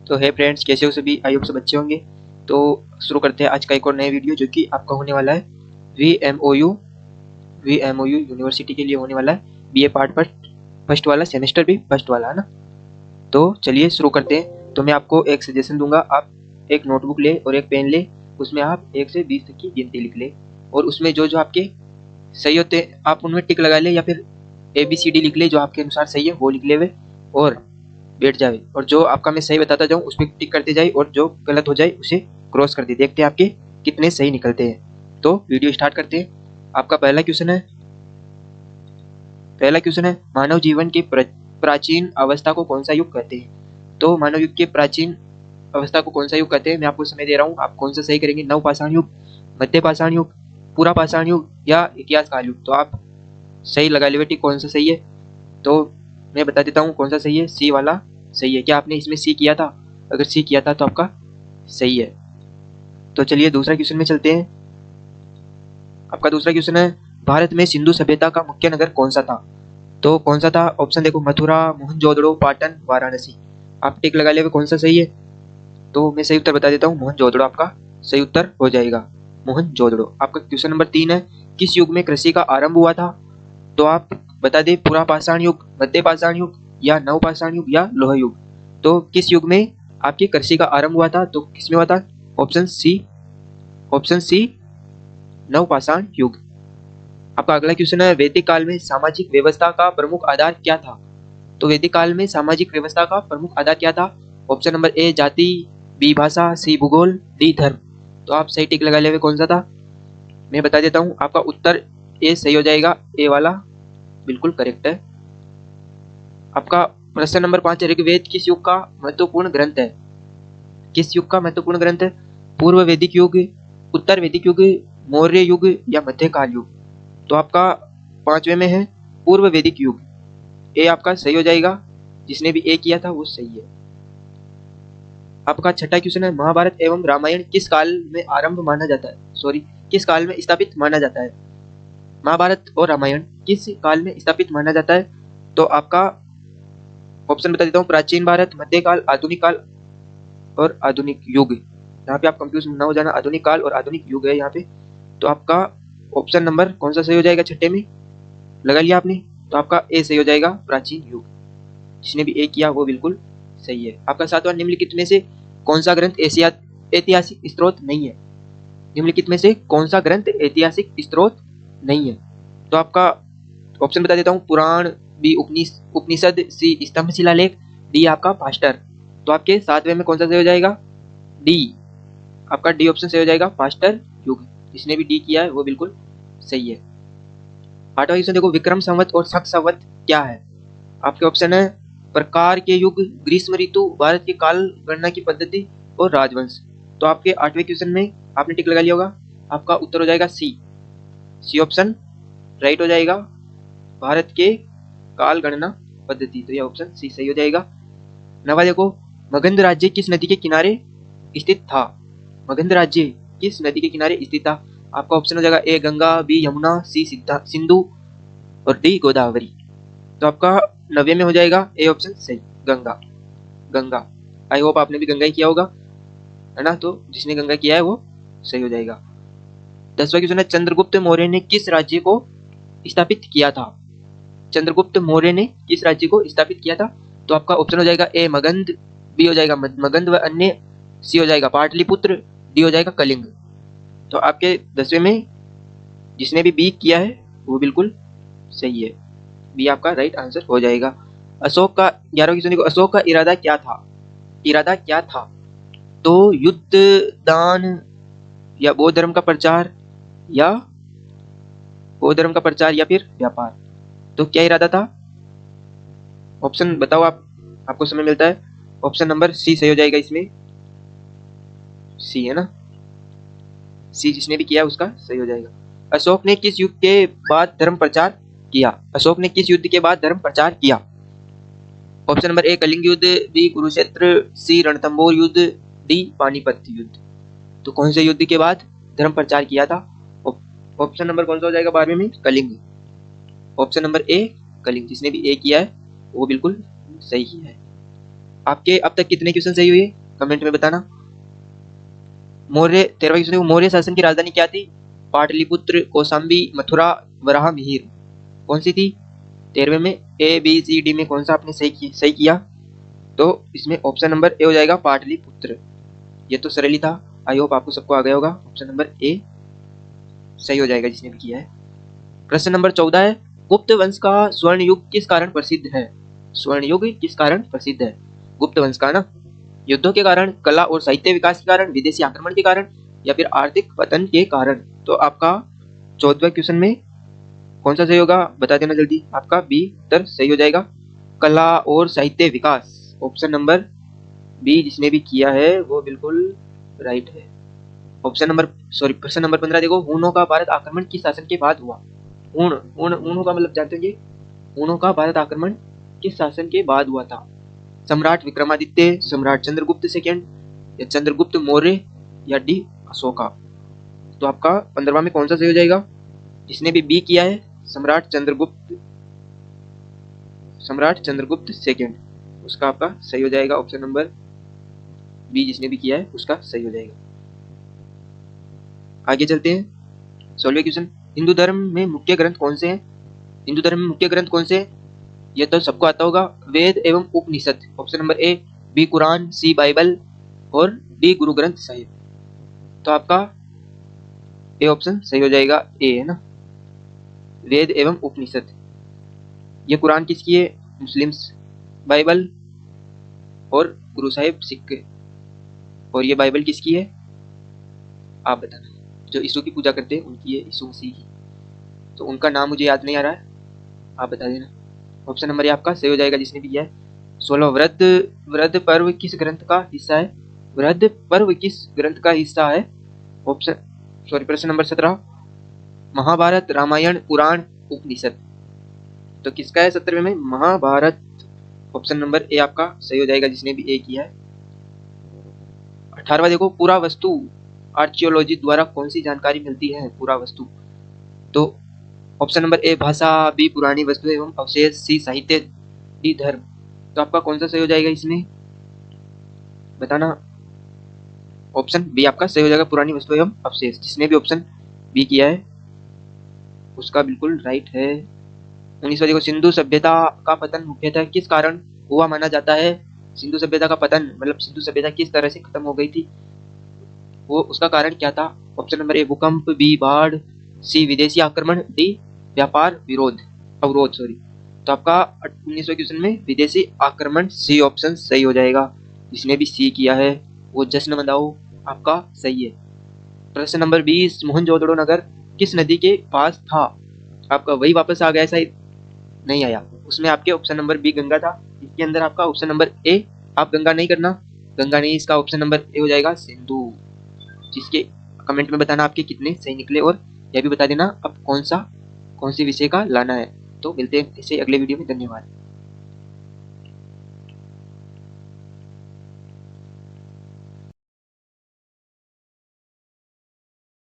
तो है फ्रेंड्स, कैसे हो सभी? आई होप सब अच्छे होंगे। तो शुरू करते हैं आज का एक और नया वीडियो, जो कि आपका होने वाला है वीएमओयू यूनिवर्सिटी के लिए होने वाला है। बीए पार्ट फर्स्ट वाला, सेमेस्टर भी फर्स्ट वाला है ना। तो चलिए शुरू करते हैं। तो मैं आपको एक सजेशन दूंगा, आप एक नोटबुक ले और एक पेन ले, उसमें आप 1 से 20 तक की गिनती लिख ले, और उसमें जो जो आपके सही होते हैं आप उनमें टिक लगा ले, या फिर ABCD लिख ले, जो आपके अनुसार सही है वो लिख ले वे, और बैठ जावे। और जो आपका मैं सही बताता जाऊँ उस पर टिक करते जाए, और जो गलत हो जाए उसे क्रॉस कर दे। देखते हैं आपके कितने सही निकलते हैं। तो वीडियो स्टार्ट करते हैं। आपका पहला क्वेश्चन है, मानव जीवन की प्राचीन अवस्था को कौन सा युग कहते हैं? तो मानव युग के प्राचीन अवस्था को कौन सा युग कहते हैं? मैं आपको समय दे रहा हूँ, आप कौन सा सही करेंगे। नवपाषाण युग, मध्य पाषाण युग, पूरा पाषाण युग, या इतिहास काल युग? तो आप सही लगा ले बेटी, कौन सा सही है। तो मैं बता देता हूँ कौन सा सही है। सी वाला सही है। क्या आपने इसमें सी किया था? अगर सी किया था तो आपका सही है। तो चलिए दूसरा क्वेश्चन में चलते हैं। आपका दूसरा क्वेश्चन है, भारत में सिंधु सभ्यता का मुख्य नगर कौन सा था? तो कौन सा था? ऑप्शन देखो, मथुरा, मोहनजोदड़ो, पाटन, वाराणसी। आप टिक लगा ले कौन सा सही है। तो मैं सही उत्तर बता देता हूँ, मोहनजोदड़ो आपका सही उत्तर हो जाएगा। मोहनजोदड़ो। आपका क्वेश्चन नंबर 3 है, किस युग में कृषि का आरंभ हुआ था? तो आप बता दें, पूरा पाषाण युग, मध्य पाषाण युग, या नवपाषाण युग, या लोह युग? तो किस युग में आपकी कृषि का आरंभ हुआ था? तो किसमें हुआ था? ऑप्शन सी नवपाषाण युग। आपका अगला क्वेश्चन है, वैदिक काल में सामाजिक व्यवस्था का प्रमुख आधार क्या था? तो वैदिक काल में सामाजिक व्यवस्था का प्रमुख आधार क्या था? ऑप्शन नंबर ए जाति, बी भाषा, सी भूगोल, डी धर्म। तो आप सही टिक लगा ले कौन सा था। मैं बता देता हूँ, आपका उत्तर ए सही हो जाएगा। ए वाला बिल्कुल करेक्ट है। आपका प्रश्न नंबर 5 है, ऋग्वेद किस युग का महत्वपूर्ण ग्रंथ है? किस युग का महत्वपूर्ण ग्रंथ है? पूर्व वैदिक युग, उत्तर वैदिक युग, मौर्य युग, या मध्यकाल युग? तो आपका 5वें में है पूर्व वैदिक युग। ए आपका सही हो जाएगा। जिसने भी ए किया था वो सही है। आपका छठा क्वेश्चन है, महाभारत एवं रामायण किस काल में आरंभ माना जाता है? किस काल में स्थापित माना जाता है? महाभारत और रामायण किस काल में स्थापित माना जाता है? तो आपका ऑप्शन बता देता हूँ, प्राचीन भारत, मध्यकाल, आधुनिक काल, और आधुनिक युग। यहाँ पे आप कंफ्यूज ना हो जाना, आधुनिक काल और आधुनिक युग है यहाँ पे। तो आपका ऑप्शन नंबर कौन सा सही हो जाएगा? छठे में लगा लिया आपने, तो आपका ए सही हो जाएगा, प्राचीन युग। जिसने भी ए किया वो बिल्कुल सही है। आपका 7वां, निम्नलिखित में से कौन सा ग्रंथ ऐतिहासिक स्रोत नहीं है? निम्नलिखित में से कौन सा ग्रंथ ऐतिहासिक स्रोत नहीं है? तो आपका ऑप्शन बता देता हूँ, पुराण, बी उपनिषद, सी स्तंभ शिलालेख, डी आपका फास्टर। तो आपके 7वें में कौन सा सही हो जाएगा? डी। आपका डी ऑप्शन सही हो जाएगा, फास्टर युग। जिसने भी डी किया है वो बिल्कुल सही है। 8वां क्वेश्चन देखो, विक्रम संवत और शक संवत क्या है? आपके ऑप्शन है, प्रकार के युग, ग्रीष्म ऋतु, भारत की काल गणना की पद्धति, और राजवंश। तो आपके 8वें क्वेश्चन में आपने टिक लगा लिया होगा। आपका उत्तर हो जाएगा सी ऑप्शन राइट हो जाएगा, भारत के काल गणना पद्धति। तो यह ऑप्शन सी सही हो जाएगा। 9वां देखो, मगध राज्य किस नदी के किनारे स्थित था? मगध राज्य किस नदी के किनारे स्थित था? आपका ऑप्शन हो जाएगा, ए गंगा, बी यमुना, सी सिंधु, और डी गोदावरी। तो आपका 90 में हो जाएगा ए ऑप्शन सही, गंगा। आई होप आपने भी गंगा ही किया होगा, है ना। तो जिसने गंगा किया है वो सही हो जाएगा। 10वां क्वेश्चन है, चंद्रगुप्त मौर्य ने किस राज्य को स्थापित किया था? चंद्रगुप्त मौर्य ने किस राज्य को स्थापित किया था? तो आपका ऑप्शन हो जाएगा, ए मगध, बी हो जाएगा मगध व अन्य, सी हो जाएगा पाटलिपुत्र, डी हो जाएगा कलिंग। तो आपके 10वें में जिसने भी बी किया है वो बिल्कुल सही है, बी आपका राइट आंसर हो जाएगा। अशोक का 11वां क्वेश्चन देखो, अशोक का इरादा क्या था? तो युद्ध, दान, या बौद्ध धर्म का प्रचार, या फिर व्यापार? तो क्या इरादा था? ऑप्शन बताओ आप, आपको समय मिलता है। ऑप्शन नंबर सी सही हो जाएगा इसमें, सी है ना। सी जिसने भी किया उसका सही हो जाएगा। अशोक ने किस युद्ध के बाद धर्म प्रचार किया? ऑप्शन नंबर ए कलिंग युद्ध, बी कुरुक्षेत्र, सी रणथंबोर युद्ध, डी पानीपत युद्ध। तो कौन से युद्ध के बाद धर्म प्रचार किया था? ऑप्शन नंबर कौन सा हो जाएगा 12वें में? Kalinga. Option number A Kalinga. जिसने भी ए किया है वो बिल्कुल सही है। आपके अब तक कितने क्वेश्चन सही हुए कमेंट में बताना। मौर्य 13वां क्वेश्चन है, मौर्य शासन की राजधानी क्या थी? पाटलिपुत्र, कौशाम्बी, मथुरा, वराह मिहिर। कौन सी थी 13वें में? ए बी सी डी में कौन सा आपने सही किया? तो इसमें ऑप्शन नंबर ए हो जाएगा पाटलिपुत्र। ये तो सरल ही था, आई होप आपको सबको आ गया होगा। ऑप्शन नंबर ए सही हो जाएगा जिसने भी किया है। प्रश्न नंबर 14 है, गुप्त वंश का स्वर्ण युग किस कारण प्रसिद्ध है? स्वर्ण युग किस कारण प्रसिद्ध है? गुप्त वंश का ना, युद्धों के कारण, कला और साहित्य विकास के कारण, विदेशी आक्रमण के कारण, या फिर आर्थिक पतन के कारण। तो आपका 14वें क्वेश्चन में कौन सा सही होगा बता देना जल्दी। आपका बी उत्तर सही हो जाएगा, कला और साहित्य विकास। ऑप्शन नंबर बी जिसने भी किया है वो बिल्कुल राइट है। प्रश्न नंबर 15 देखो, हुनों का भारत आक्रमण किस शासन के बाद हुआ? हुनों का मतलब जानते होंगे, हुनों का भारत आक्रमण किस शासन के बाद हुआ था? सम्राट विक्रमादित्य, सम्राट चंद्रगुप्त सेकंड, या चंद्रगुप्त मौर्य, या डी अशोका। तो आपका 15वां में कौन सा सही हो जाएगा? जिसने भी बी किया है सम्राट चंद्रगुप्त सेकंड, उसका आपका सही हो जाएगा। ऑप्शन नंबर बी जिसने भी किया है उसका सही हो जाएगा। आगे चलते हैं 16वें क्वेश्चन, हिंदू धर्म में मुख्य ग्रंथ कौन से हैं? हिंदू धर्म में मुख्य ग्रंथ कौन से हैं? ये तो सबको आता होगा, वेद एवं उपनिषद। ऑप्शन नंबर ए बी कुरान, सी बाइबल, और डी गुरु ग्रंथ साहिब। तो आपका ए ऑप्शन सही हो जाएगा, ए है ना, वेद एवं उपनिषद। ये कुरान किसकी है? मुस्लिम्स, बाइबल और गुरु साहिब सिख। और ये बाइबल किसकी है आप बताना। जो यीशु की पूजा करते हैं उनकी है, यीशु मसीह की। तो उनका नाम मुझे याद नहीं आ रहा है, आप बता देना। ऑप्शन नंबर ये आपका सही हो जाएगा जिसने भी किया है। 16 व्रत पर्व किस ग्रंथ का हिस्सा है? व्रत पर्व किस ग्रंथ का हिस्सा है? प्रश्न नंबर 17, महाभारत, रामायण, पुराण, उपनिषद। तो किसका है 17वें में? महाभारत। ऑप्शन नंबर ए आपका सही हो जाएगा जिसने भी ए किया है। 18वां देखो, पूरा वस्तु आर्कियोलॉजी द्वारा कौन सी जानकारी मिलती है? पूरा वस्तु। तो ऑप्शन नंबर ए भाषा, बी पुरानी वस्तु एवं अवशेष, सी साहित्य, डी धर्म। तो आपका कौन सा सही हो जाएगा इसमें बताना। ऑप्शन बी आपका सही हो जाएगा, पुरानी वस्तु एवं अवशेष। जिसने भी ऑप्शन बी किया है उसका बिल्कुल राइट है। 19वां देखो, सिंधु सभ्यता का पतन मुख्यतः किस कारण हुआ माना जाता है? सिंधु सभ्यता का पतन मतलब सिंधु सभ्यता किस तरह से खत्म हो गई थी, वो उसका कारण क्या था? ऑप्शन नंबर ए भूकंप, बी बाढ़, सी विदेशी आक्रमण, डी व्यापार अवरोध। तो आपका 19वें क्वेश्चन में विदेशी आक्रमण, सी ऑप्शन सही हो जाएगा। जिसने भी सी किया है वो जश्न मनाओ, आपका सही है। प्रश्न नंबर 20, मोहनजोदड़ो नगर किस नदी के पास था? आपका वही वापस आ गया, शायद नहीं आया। उसमें आपके ऑप्शन नंबर बी गंगा था, इसके अंदर आपका ऑप्शन नंबर ए, आप गंगा नहीं करना, गंगा नहीं, इसका ऑप्शन नंबर ए हो जाएगा सिंधु। जिसके कमेंट में बताना आपके कितने सही निकले, और यह भी बता देना अब कौन सी विषय का लाना है। तो मिलते हैं इसे अगले वीडियो में, धन्यवाद।